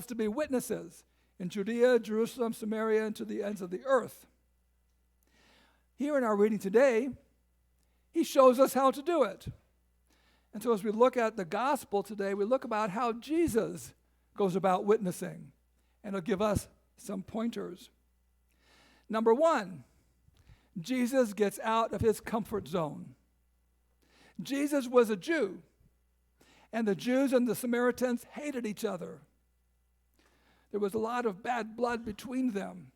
to be witnesses in Judea, Jerusalem, Samaria, and to the ends of the earth. Here in our reading today, he shows us how to do it. And so as we look at the gospel today, we look about how Jesus goes about witnessing. And it'll give us some pointers. Number one, Jesus gets out of his comfort zone. Jesus was a Jew, and the Jews and the Samaritans hated each other. There was a lot of bad blood between them.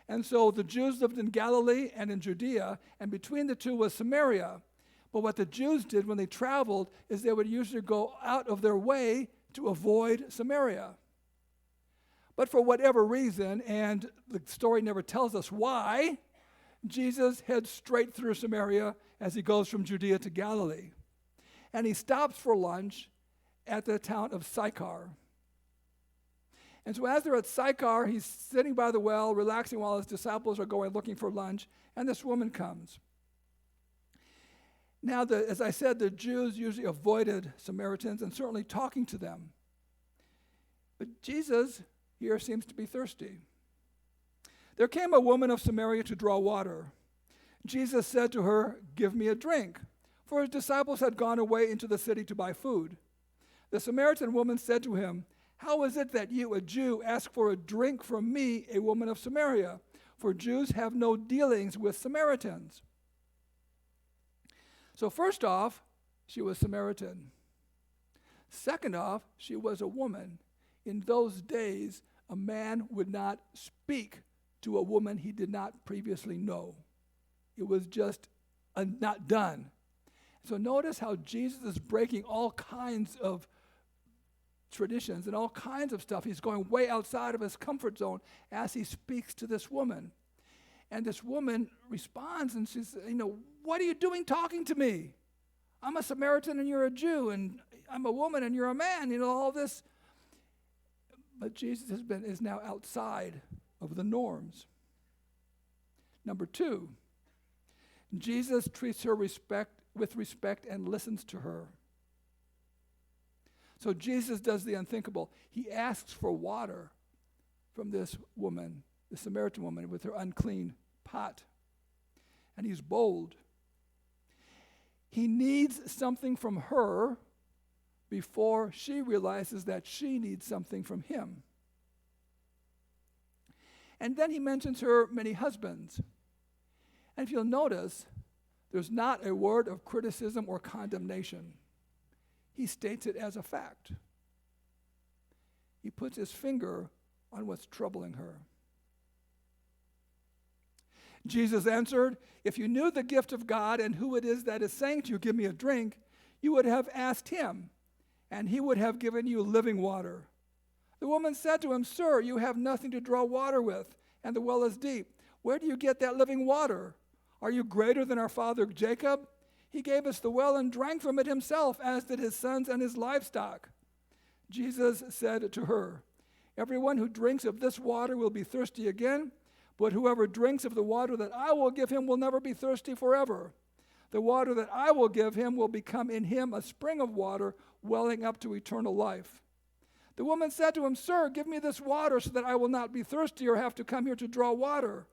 And so the Jews lived in Galilee and in Judea, and between the two was Samaria. But what the Jews did when they traveled is they would usually go out of their way to avoid Samaria. But for whatever reason, and the story never tells us why, Jesus heads straight through Samaria as he goes from Judea to Galilee. And he stops for lunch at the town of Sychar. And so as they're at Sychar, he's sitting by the well, relaxing while his disciples are going looking for lunch, and this woman comes. Now, as I said, the Jews usually avoided Samaritans and certainly talking to them. But Jesus here seems to be thirsty. There came a woman of Samaria to draw water. Jesus said to her, "Give me a drink," for his disciples had gone away into the city to buy food. The Samaritan woman said to him, "How is it that you, a Jew, ask for a drink from me, a woman of Samaria? For Jews have no dealings with Samaritans." So first off, she was Samaritan. Second off, she was a woman. In those days, a man would not speak to a woman he did not previously know. It was just not done. So notice how Jesus is breaking all kinds of traditions and all kinds of stuff. He's going way outside of his comfort zone as he speaks to this woman. And this woman responds and she says, "What are you doing talking to me? I'm a Samaritan and you're a Jew, and I'm a woman and you're a man," all this. But Jesus is now outside of the norms. Number two, Jesus treats her with respect and listens to her. So Jesus does the unthinkable. He asks for water from this woman, the Samaritan woman, with her unclean pot. And he's bold. He needs something from her before she realizes that she needs something from him. And then he mentions her many husbands. And if you'll notice, there's not a word of criticism or condemnation. He states it as a fact. He puts his finger on what's troubling her. Jesus answered, "If you knew the gift of God and who it is that is saying to you, 'Give me a drink,' you would have asked him, and he would have given you living water." The woman said to him, "Sir, you have nothing to draw water with, and the well is deep. Where do you get that living water? Are you greater than our father Jacob? He gave us the well and drank from it himself, as did his sons and his livestock." Jesus said to her, "Everyone who drinks of this water will be thirsty again, but whoever drinks of the water that I will give him will never be thirsty forever. The water that I will give him will become in him a spring of water welling up to eternal life." The woman said to him, "Sir, give me this water so that I will not be thirsty or have to come here to draw water."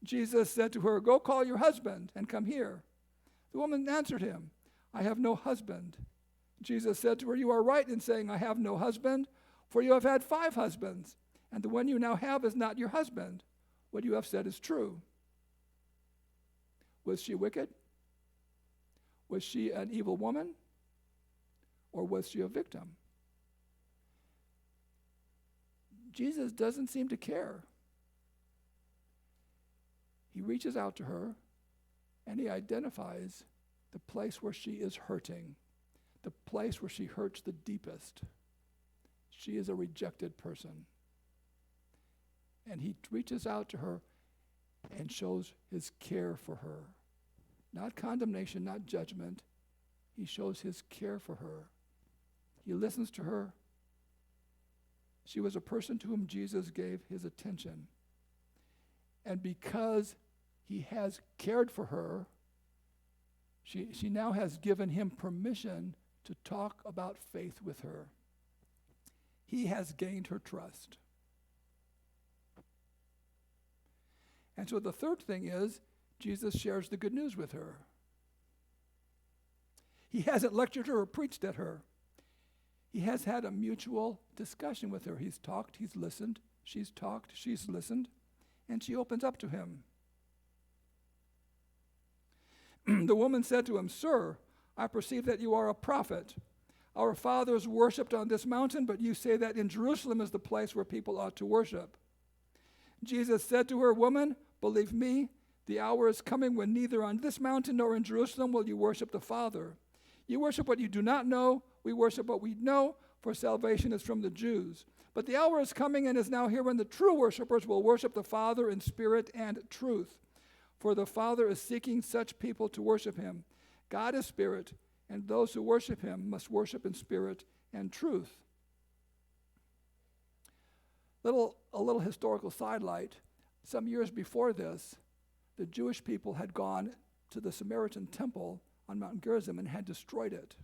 Jesus said to her, "Go call your husband and come here." The woman answered him, "I have no husband." Jesus said to her, "You are right in saying, 'I have no husband,' for you have had 5 husbands, and the one you now have is not your husband. What you have said is true." Was she wicked? Was she an evil woman? Or was she a victim? Jesus doesn't seem to care. He reaches out to her and he identifies the place where she is hurting, the place where she hurts the deepest. She is a rejected person. And he reaches out to her and shows his care for her. Not condemnation, not judgment. He shows his care for her. He listens to her. She was a person to whom Jesus gave his attention. And because he has cared for her, she now has given him permission to talk about faith with her. he has gained her trust. And so the third thing is, Jesus shares the good news with her. He hasn't lectured her or preached at her. He has had a mutual discussion with her. He's talked, he's listened, she's talked, she's listened, and she opens up to him. The woman said to him, "Sir, I perceive that you are a prophet. Our fathers worshipped on this mountain, but you say that in Jerusalem is the place where people ought to worship." Jesus said to her, "Woman, believe me, the hour is coming when neither on this mountain nor in Jerusalem will you worship the Father. You worship what you do not know. We worship what we know, for salvation is from the Jews. But the hour is coming and is now here when the true worshipers will worship the Father in spirit and truth. For the Father is seeking such people to worship him. God is spirit, and those who worship him must worship in spirit and truth." A little historical sidelight. Some years before this, the Jewish people had gone to the Samaritan temple on Mount Gerizim and had destroyed it.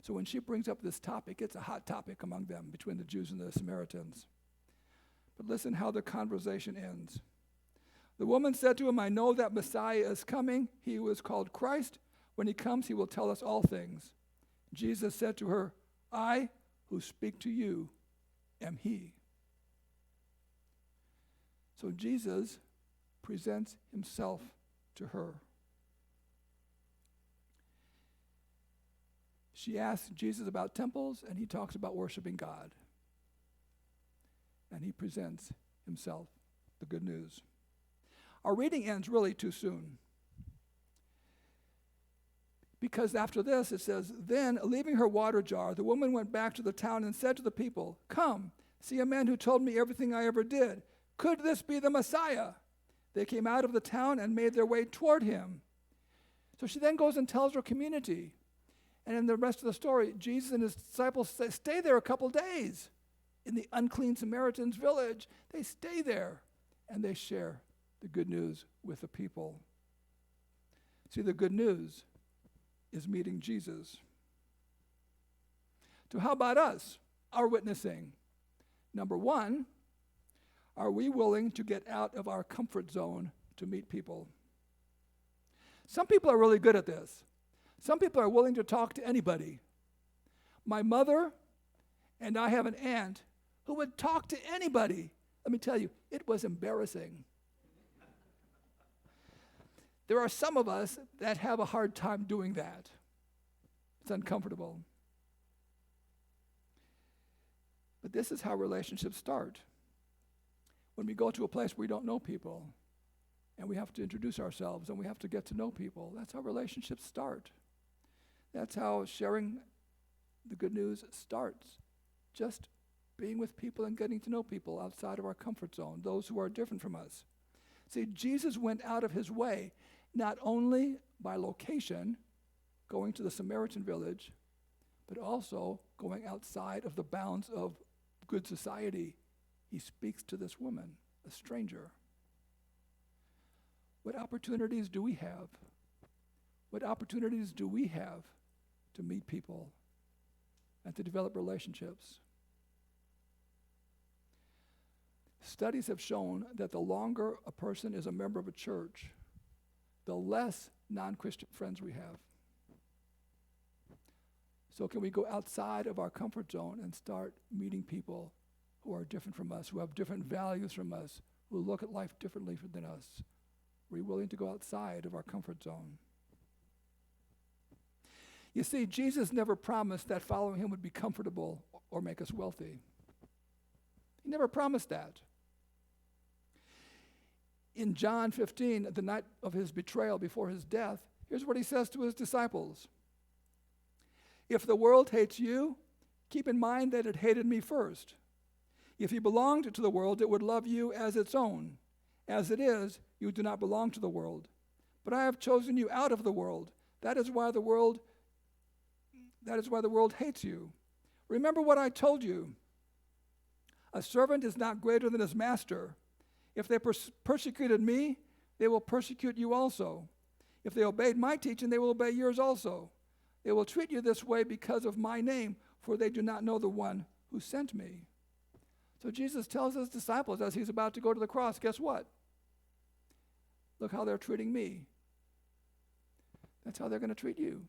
So when she brings up this topic, it's a hot topic among them, between the Jews and the Samaritans. But listen how the conversation ends. The woman said to him, "I know that Messiah is coming, he who is called Christ. When he comes, he will tell us all things." Jesus said to her, "I who speak to you am he." So Jesus presents himself to her. She asks Jesus about temples, and he talks about worshiping God. And he presents himself, the good news. Our reading ends really too soon. Because after this, it says, "Then, leaving her water jar, the woman went back to the town and said to the people, 'Come, see a man who told me everything I ever did. Could this be the Messiah?' They came out of the town and made their way toward him." So she then goes and tells her community. And in the rest of the story, Jesus and his disciples stay there a couple days in the unclean Samaritan's village. They stay there and they share the good news with the people. See, the good news is meeting Jesus. So how about us, our witnessing? Number one, are we willing to get out of our comfort zone to meet people? Some people are really good at this. Some people are willing to talk to anybody. My mother and I have an aunt who would talk to anybody. Let me tell you, it was embarrassing. There are some of us that have a hard time doing that. It's uncomfortable. But this is how relationships start. When we go to a place where we don't know people, and we have to introduce ourselves, and we have to get to know people, that's how relationships start. That's how sharing the good news starts. Just being with people and getting to know people outside of our comfort zone, those who are different from us. See, Jesus went out of his way, not only by location, going to the Samaritan village, but also going outside of the bounds of good society. He speaks to this woman, a stranger. What opportunities do we have? What opportunities do we have to meet people and to develop relationships? Studies have shown that the longer a person is a member of a church, the less non-Christian friends we have. So can we go outside of our comfort zone and start meeting people who are different from us, who have different values from us, who look at life differently than us? Are we willing to go outside of our comfort zone? You see, Jesus never promised that following him would be comfortable or make us wealthy. He never promised that. In John 15, the night of his betrayal before his death, here's what he says to his disciples. "If the world hates you, keep in mind that it hated me first. If you belonged to the world, it would love you as its own. As it is, you do not belong to the world. But I have chosen you out of the world. That is why the world hates you. Remember what I told you. A servant is not greater than his master. If they persecuted me, they will persecute you also. If they obeyed my teaching, they will obey yours also. They will treat you this way because of my name, for they do not know the one who sent me. So Jesus tells his disciples as he's about to go to the cross, guess what? Look how they're treating me. That's how they're going to treat you.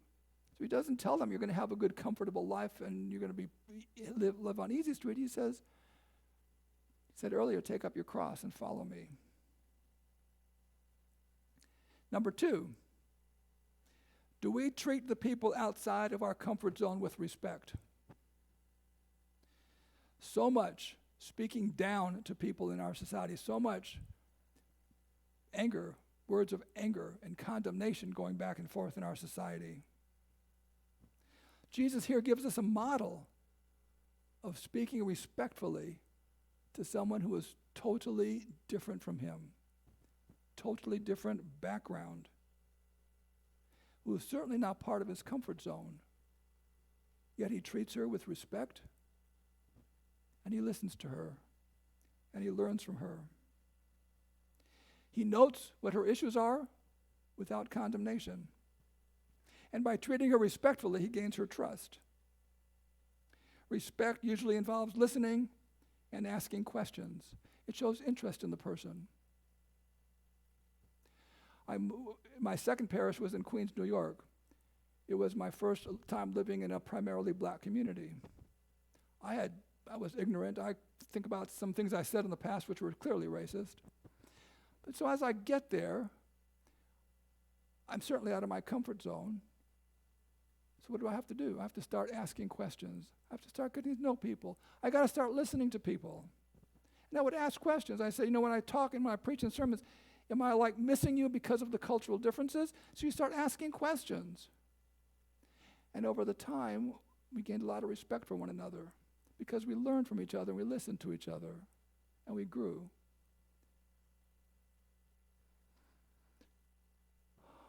So he doesn't tell them you're going to have a good, comfortable life and you're going to live on easy street. He said earlier, take up your cross and follow me. Number 2, do we treat the people outside of our comfort zone with respect? So much speaking down to people in our society, so much anger, words of anger and condemnation going back and forth in our society. Jesus here gives us a model of speaking respectfully to someone who is totally different from him, totally different background, who is certainly not part of his comfort zone. Yet he treats her with respect, and he listens to her, and he learns from her. He notes what her issues are without condemnation. And by treating her respectfully, he gains her trust. Respect usually involves listening and asking questions. It shows interest in the person. My second parish was in Queens, New York. It was my first time living in a primarily black community. I was ignorant. I think about some things I said in the past which were clearly racist. But so as I get there, I'm certainly out of my comfort zone. So what do I have to do? I have to start asking questions. I have to start getting to know people. I got to start listening to people. And I would ask questions. I say, when I talk and when I preach in sermons, am I like missing you because of the cultural differences? So you start asking questions. And over the time, we gained a lot of respect for one another because we learned from each other and we listened to each other and we grew.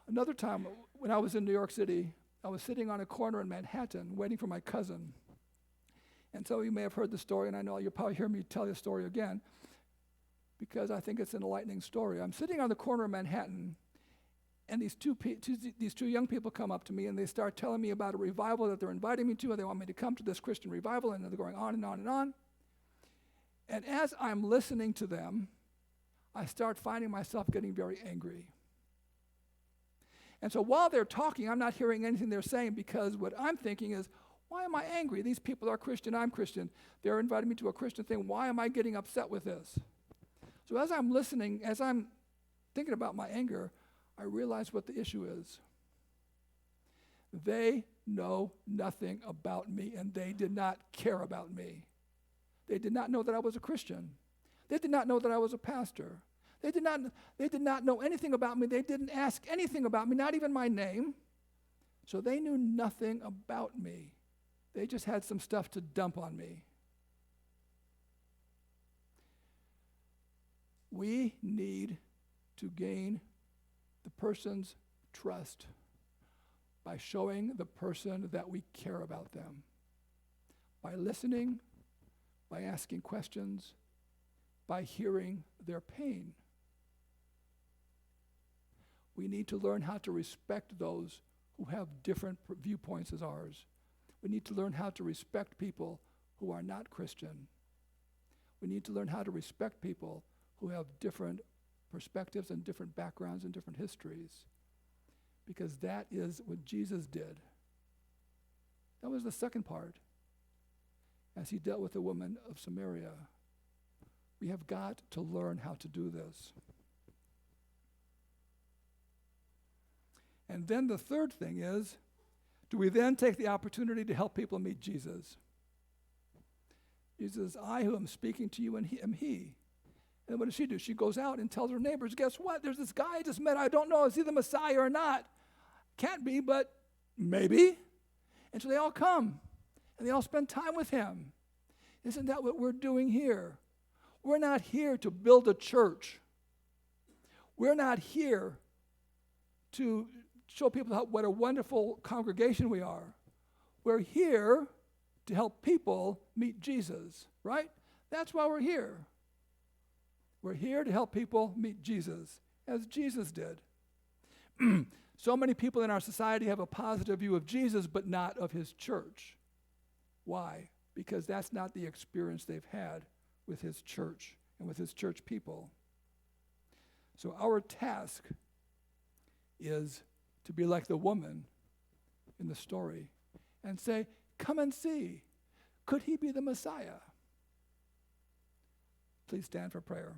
Another time, when I was in New York City, I was sitting on a corner in Manhattan waiting for my cousin. And so you may have heard the story, and I know you'll probably hear me tell the story again because I think it's an enlightening story. I'm sitting on the corner of Manhattan, and these two young people come up to me, and they start telling me about a revival that they're inviting me to, and they want me to come to this Christian revival, and they're going on and on and on. And as I'm listening to them, I start finding myself getting very angry. And so while they're talking, I'm not hearing anything they're saying because what I'm thinking is, why am I angry? These people are Christian, I'm Christian. They're inviting me to a Christian thing. Why am I getting upset with this? So as I'm listening, as I'm thinking about my anger, I realize what the issue is. They know nothing about me, and they did not care about me. They did not know that I was a Christian. They did not know that I was a pastor. They did not know anything about me. They didn't ask anything about me, not even my name. So they knew nothing about me. They just had some stuff to dump on me. We need to gain the person's trust by showing the person that we care about them, by listening, by asking questions, by hearing their pain. We need to learn how to respect those who have different viewpoints as ours. We need to learn how to respect people who are not Christian. We need to learn how to respect people who have different perspectives and different backgrounds and different histories, because that is what Jesus did. That was the second part, as he dealt with the woman of Samaria. We have got to learn how to do this. And then the third thing is, do we then take the opportunity to help people meet Jesus? Jesus says, I who am speaking to you am he. And what does she do? She goes out and tells her neighbors, guess what? There's this guy I just met. I don't know, is he the Messiah or not? Can't be, but maybe. And so they all come, and they all spend time with him. Isn't that what we're doing here? We're not here to build a church. We're not here to show people what a wonderful congregation we are. We're here to help people meet Jesus, right? That's why we're here. We're here to help people meet Jesus, as Jesus did. So many people in our society have a positive view of Jesus, but not of his church. Why? because that's not the experience they've had with his church and with his church people. So our task is to be like the woman in the story and say, come and see. Could he be the Messiah? Please stand for prayer.